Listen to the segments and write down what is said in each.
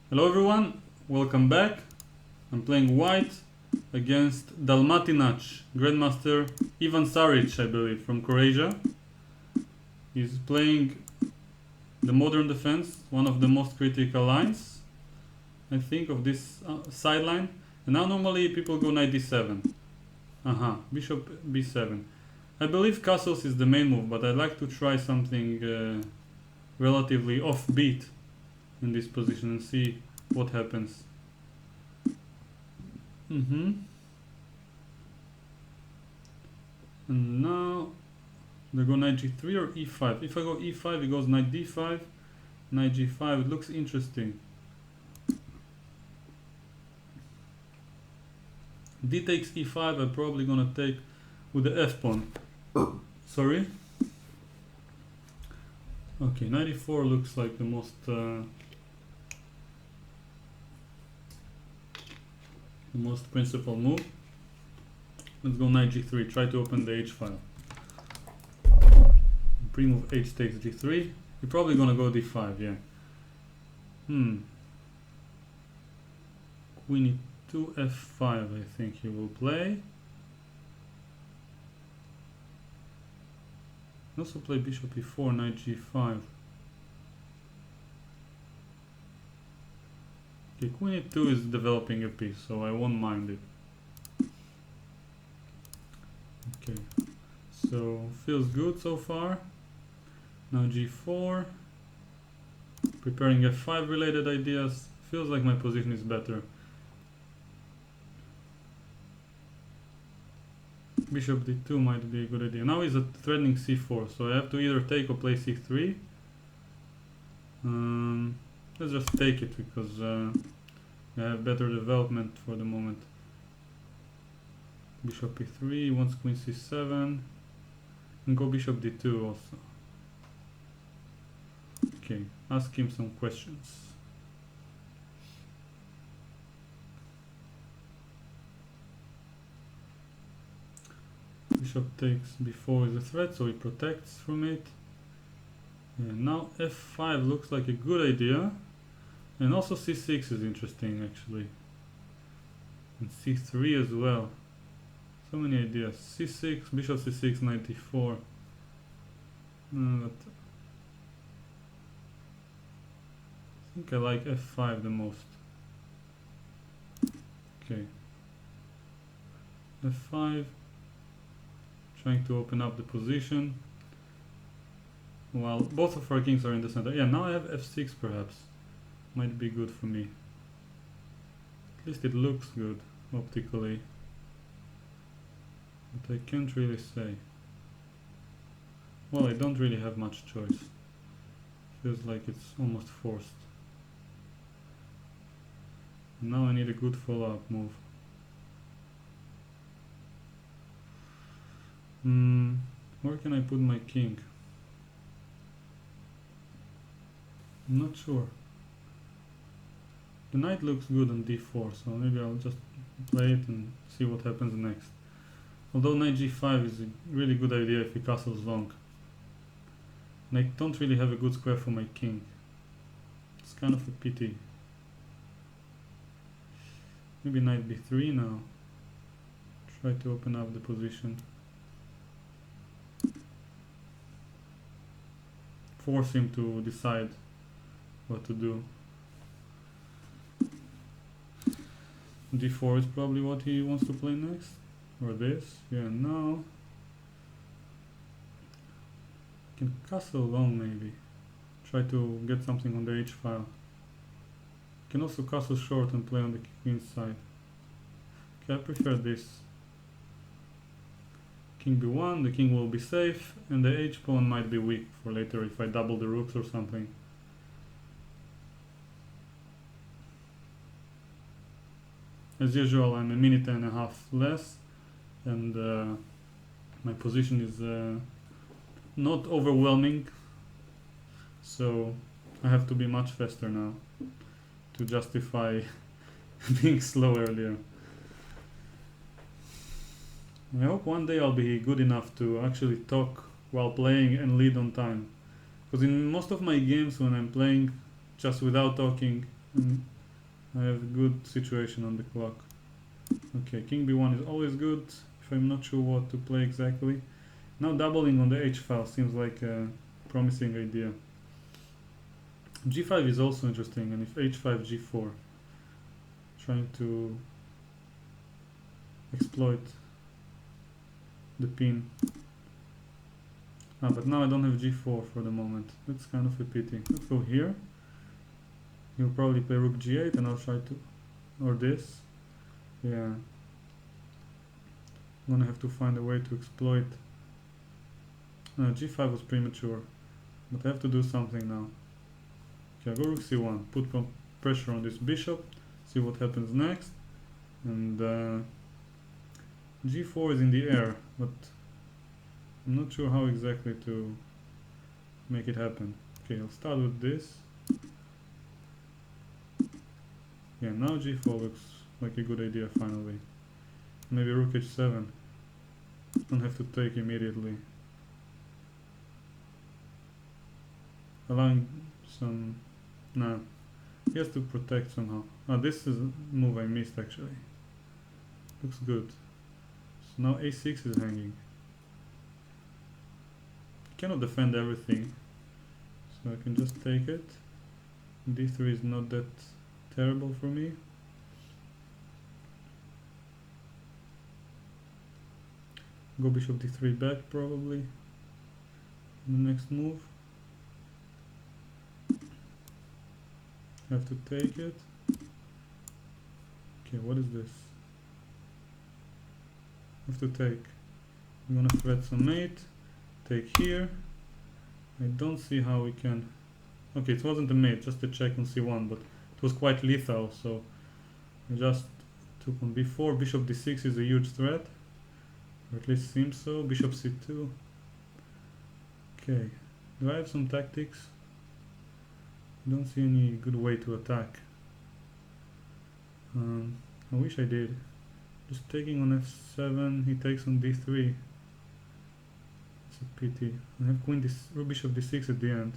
Hello everyone, welcome back. I'm playing white against Dalmatinac, Grandmaster Ivan Saric, I believe, from Croatia. He's playing the modern defense, one of the most critical lines, I think, of this sideline. And now normally people go knight d7. Bishop b7. I believe castles is the main move, but I'd like to try something relatively offbeat in this position and see what happens. And now they go knight g3 or e5. If I go e5, it goes knight d5, knight g5. It looks interesting. D takes e5. I'm probably gonna take with the f pawn. Sorry. Okay, knight e4 looks like the most principal move. Let's go knight g3, try to open the h file. Pre-move h takes g3. You're probably gonna go d5, yeah. Queen e2, f5, I think he will play. Also play bishop e4, knight g5. Okay, queen e2 is developing a piece, so I won't mind it. Okay, so feels good so far. Now g4, preparing f5 related ideas. Feels like my position is better. Bishop d2 might be a good idea. Now he's threatening c4, so I have to either take or play c3. Let's just take it because I have better development for the moment. Bishop e3, wants queen c7, and go bishop d2 also. Okay, ask him some questions. Bishop takes b4 is a threat, so he protects from it. And now f5 looks like a good idea. And also c6 is interesting actually. And c3 as well. So many ideas. c6, bishop c6, knight d4. But I think I like f5 the most. Okay. f5. Trying to open up the position. While both of our kings are in the center. Yeah, now I have f6 perhaps. Might be good for me. At least it looks good optically. But I can't really say. Well, I don't really have much choice. Feels like it's almost forced. Now I need a good follow-up move. Where can I put my king? I'm not sure. The knight looks good on d4, so maybe I'll just play it and see what happens next. Although knight g5 is a really good idea if he castles long. And I don't really have a good square for my king. It's kind of a pity. Maybe knight b3 now. Try to open up the position. Force him to decide what to do. d4 is probably what he wants to play next. Or this. Yeah, now can castle long maybe. Try to get something on the h file. Can also castle short and play on the queen side. Okay, I prefer this. King b1, the king will be safe, and the h pawn might be weak for later if I double the rooks or something. As usual, I'm a minute and a half less, and my position is not overwhelming, so I have to be much faster now to justify being slow earlier. I hope one day I'll be good enough to actually talk while playing and lead on time. Because in most of my games when I'm playing just without talking, I have a good situation on the clock. Okay, king b1 is always good if I'm not sure what to play exactly. Now doubling on the h file seems like a promising idea. g5 is also interesting, and if h5 g4, trying to exploit the pin. But now I don't have g4 for the moment. That's kind of a pity. Let's go here. He'll probably play rook g8 and I'll try to, or this. Yeah. I'm gonna have to find a way to exploit. G5 was premature, but I have to do something now. Okay, I'll go rook c1, put pressure on this bishop, see what happens next. And g4 is in the air, but I'm not sure how exactly to make it happen. Okay, I'll start with this. Yeah, now g4 looks like a good idea finally. Maybe rook h7. Don't have to take immediately. Allowing some... Nah, he has to protect somehow. This is a move I missed actually. Looks good. So now a6 is hanging. Cannot defend everything, so I can just take it. d3 is not that terrible for me. Go bishop d3 back probably. The next move. Have to take it. Okay, what is this? Have to take. I'm gonna thread some mate. Take here. I don't see how we can. Okay, it wasn't a mate, just a check on c1, but it was quite lethal, so I just took on b4. Bishop d6 is a huge threat, or at least seems so. Bishop c2. Okay, do I have some tactics? I don't see any good way to attack. I wish I did. Just taking on f7, he takes on d3. It's a pity. I have queen bishop d6 at the end.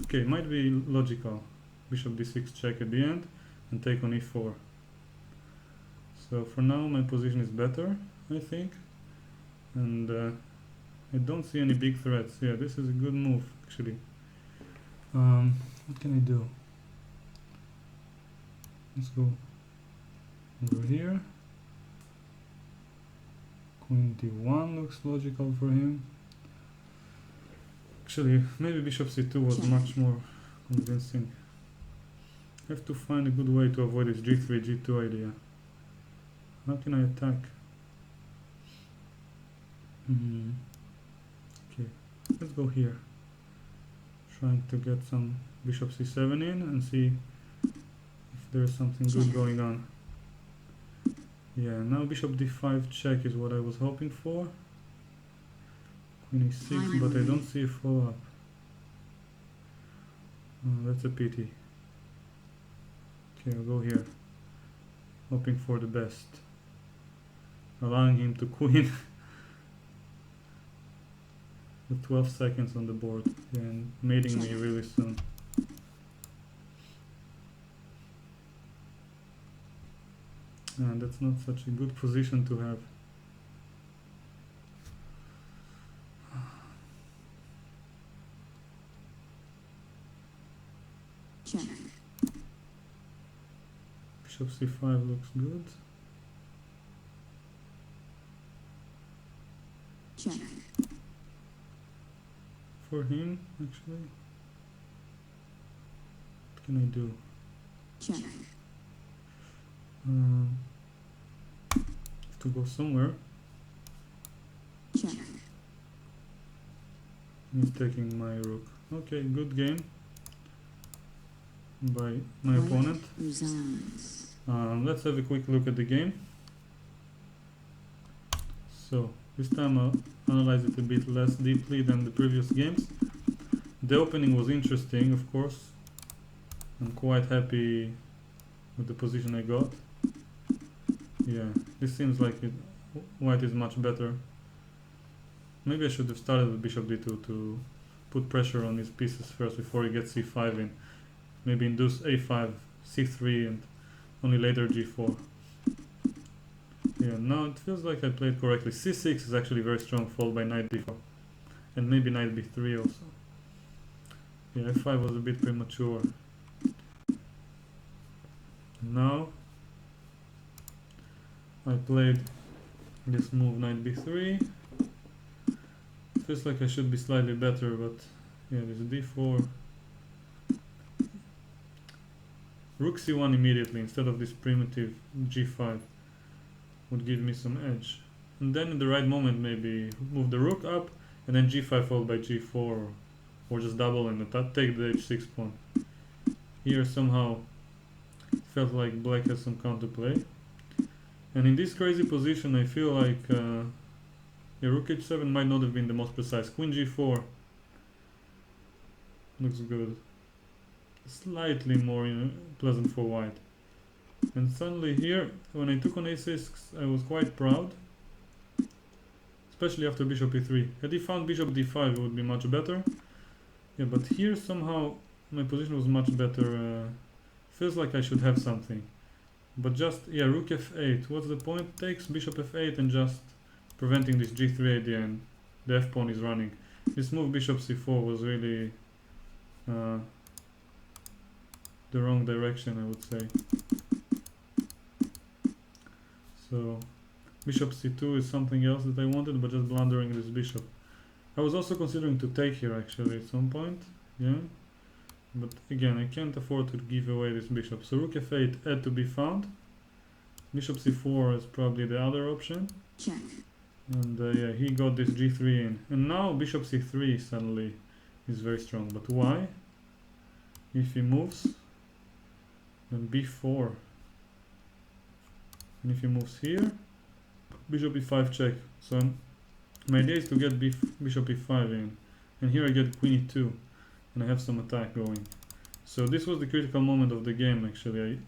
Okay, might be logical. Bishop d6 check at the end and take on e4. So for now my position is better, I think. And I don't see any big threats. Yeah, this is a good move actually. What can I do? Let's go over here. Queen d1 looks logical for him. Actually, maybe bishop c2 was much more convincing. I have to find a good way to avoid this g3, g2 idea. How can I attack? Okay, let's go here. Trying to get some bishop c7 in and see if there's something good going on. Yeah, now bishop d5 check is what I was hoping for. Queen e6, but I don't see a follow-up. That's a pity. Okay, I'll go here. Hoping for the best. Allowing him to queen. With 12 seconds on the board. Yeah, and mating me really soon. And that's not such a good position to have. Check. Bishop c5 looks good. Check. For him, actually. What can I do? Check. Have to go somewhere. Check. He's taking my rook. Okay, good game by my opponent. Let's have a quick look at the game. So this time I'll analyze it a bit less deeply than the previous games. The opening was interesting, of course. I'm quite happy with the position I got. Yeah, this seems like white is much better. Maybe I should have started with bishop d2 to put pressure on his pieces first before he gets c5 in. Maybe induce a5 c3 and only later g4. Yeah, now it feels like I played correctly. c6 is actually very strong, followed by knight d4. And maybe knight b3 also. Yeah, f5 was a bit premature. Now I played this move, knight b3. Feels like I should be slightly better, but yeah, this d4. Rook c1 immediately instead of this primitive g5 would give me some edge. And then in the right moment maybe move the rook up and then g5 followed by g4, or just double and take the h6 pawn. Here somehow it felt like black has some counterplay. And in this crazy position I feel like rook h7 might not have been the most precise. Queen g4 looks good. Slightly more pleasant for white. And suddenly here, when I took on a6, I was quite proud. Especially after bishop e3. Had he found bishop d5 it would be much better. Yeah, but here somehow my position was much better. Feels like I should have something. But just, yeah, rook f8. What's the point? Takes bishop f8 and just preventing this g3 idea, and the f pawn is running. This move bishop c4 was really the wrong direction, I would say. So bishop c2 is something else that I wanted, but just blundering this bishop. I was also considering to take here actually at some point, yeah. But again, I can't afford to give away this bishop. So rook f8 had to be found. Bishop c4 is probably the other option. Check. And yeah, he got this g3 in. And now bishop c3 suddenly is very strong. But why? If he moves, then b4. And if he moves here, bishop e5 check. So my idea is to get bishop e5 in. And here I get queen e2. And I have some attack going. So this was the critical moment of the game actually,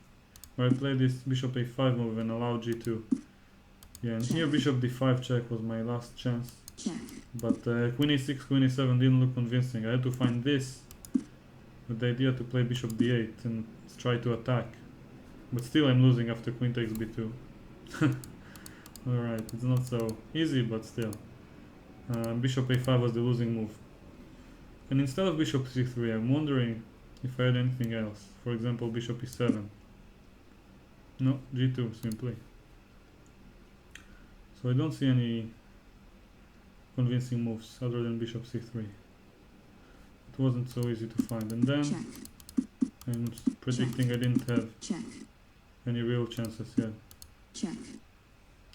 where I played this bishop a5 move and allowed g2. Yeah, and here bishop d5 check was my last chance. Check. But queen a6, queen a7 didn't look convincing. I had to find this with the idea to play bishop d8 and try to attack. But still I'm losing after queen takes b2. Alright, it's not so easy, but still. Bishop a5 was the losing move. And instead of bishop c3, I'm wondering if I had anything else. For example, bishop e7. No, g2 simply. So I don't see any convincing moves other than bishop c3. It wasn't so easy to find. And then Check. I'm predicting I didn't have Check. any real chances yet. Check.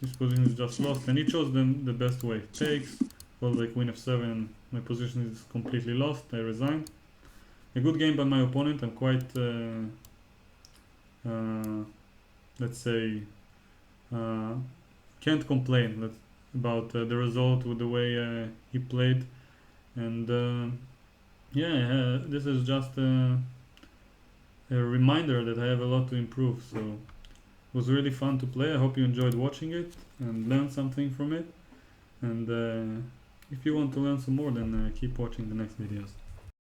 This position is just lost, and he chose them the best way. Takes, followed by queen f7. My position is completely lost. I resigned. A good game by my opponent. I'm quite, let's say, can't complain about the result with the way he played. And yeah, this is just a reminder that I have a lot to improve. So it was really fun to play. I hope you enjoyed watching it and learned something from it. And if you want to learn some more, then keep watching the next videos.